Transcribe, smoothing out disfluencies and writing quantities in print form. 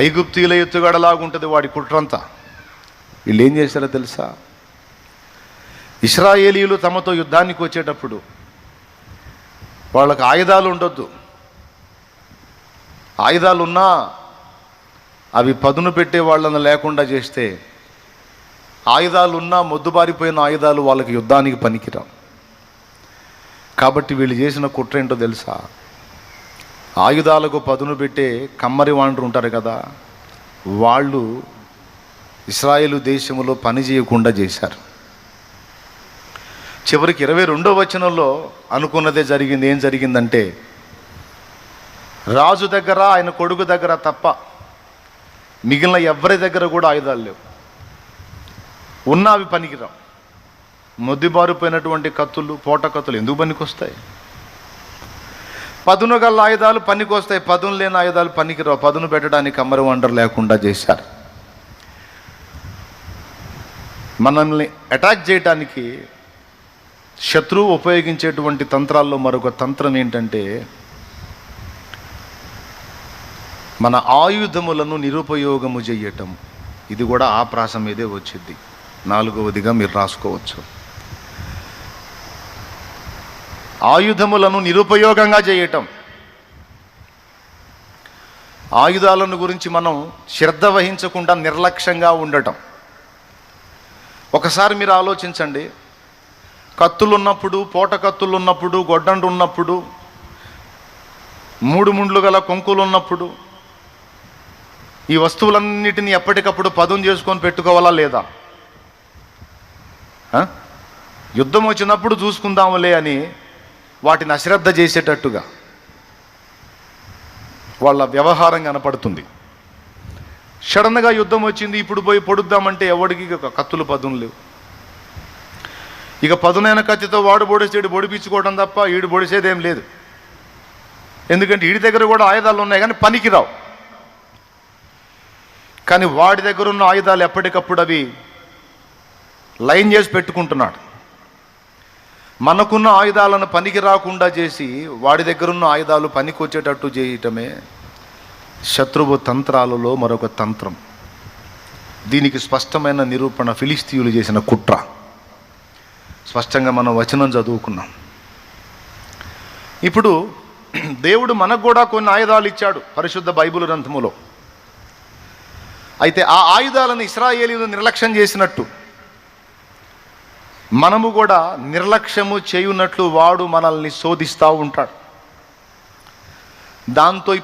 ఐగుప్తీయుల ఎత్తుగడలాగుంటుంది వాడి కుట్రంతా. వీళ్ళు ఏం చేశారో తెలుసా? ఇశ్రాయేలీయులు తమతో యుద్ధానికి వచ్చేటప్పుడు వాళ్ళకి ఆయుధాలు ఉండొద్దు. ఆయుధాలు ఉన్నా అవి పదును పెట్టే వాళ్ళని లేకుండా చేస్తే, ఆయుధాలు ఉన్నా మొద్దుబారిపోయిన ఆయుధాలు వాళ్ళకి యుద్ధానికి పనికిరావు. కాబట్టి వీళ్ళు చేసిన కుట్ర ఏంటో తెలుసా? ఆయుధాలకు పదును పెట్టే కమ్మరి వాండ్రు ఉంటారు కదా, వాళ్ళు ఇశ్రాయేలు దేశంలో పని చేయకుండా చేశారు. చివరికి 22వ వచనంలో అనుకున్నదే జరిగింది. ఏం జరిగిందంటే, రాజు దగ్గర ఆయన కొడుకు దగ్గర తప్ప మిగిలిన ఎవరి దగ్గర కూడా ఆయుధాలు లేవు. ఉన్న అవి పనికిరావు. మొద్దుబారిపోయినటువంటి కత్తులు, పోట కత్తులు ఎందుకు పనికొస్తాయి? పదును గల ఆయుధాలు పనికొస్తాయి, పదును లేని ఆయుధాలు పనికిరావు. పదును పెట్టడానికి కమ్మరి వండర్ లేకుండా చేశారు. మనల్ని అటాక్ చేయడానికి శత్రువు ఉపయోగించేటువంటి తంత్రాల్లో మరొక తంత్రం ఏంటంటే, మన ఆయుధములను నిరుపయోగము చేయటం. ఇది కూడా ఆ ప్రాస మీదే వచ్చింది. 4వదిగా మీరు రాసుకోవచ్చు. ఆయుధములను నిరుపయోగంగా చేయటం. ఆయుధాలను గురించి మనం శ్రద్ధ వహించకుండా నిర్లక్ష్యంగా ఉండటం. ఒకసారి మీరు ఆలోచించండి. కత్తులు ఉన్నప్పుడు, పోట కత్తులు ఉన్నప్పుడు, గొడ్డండు ఉన్నప్పుడు, 3 ముండ్లు గల కొంకులు ఉన్నప్పుడు, ఈ వస్తువులన్నిటినీ ఎప్పటికప్పుడు పదును చేసుకొని పెట్టుకోవాలా లేదా? యుద్ధం వచ్చినప్పుడు చూసుకుందాములే అని వాటిని అశ్రద్ధ చేసేటట్టుగా వాళ్ళ వ్యవహారం కనపడుతుంది. సడన్గా యుద్ధం వచ్చింది, ఇప్పుడు పోయి పొడుద్దామంటే ఎవడికి కత్తులు పదును లేవు. ఇక పదునైన కత్తితో వాడు పొడిసేడు పొడిపించుకోవడం తప్ప ఈడు పొడిసేదేం లేదు. ఎందుకంటే వీడి దగ్గర కూడా ఆయుధాలు ఉన్నాయి కానీ పనికిరావు. కానీ వాడి దగ్గర ఉన్న ఆయుధాలు ఎప్పటికప్పుడు అవి లైన్ చేసి పెట్టుకుంటున్నాడు. మనకున్న ఆయుధాలను పనికి రాకుండా చేసి వాడి దగ్గరున్న ఆయుధాలు పనికొచ్చేటట్టు చేయటమే శత్రువు తంత్రాలలో మరొక తంత్రం. దీనికి స్పష్టమైన నిరూపణ ఫిలిస్తీయులు చేసిన కుట్ర. స్పష్టంగా మనం వచనం చదువుకున్నాం. ఇప్పుడు దేవుడు మనకు కూడా కొన్ని ఆయుధాలు ఇచ్చాడు పరిశుద్ధ బైబిల్ గ్రంథములో. అయితే ఆ ఆయుధాలను ఇశ్రాయేలీయులు నిర్లక్ష్యం చేసినట్టు మనము కూడా నిర్లక్ష్యము చేయున్నట్లు వాడు మనల్ని శోధిస్తూ ఉంటాడు. దాంతో ఇప్పుడు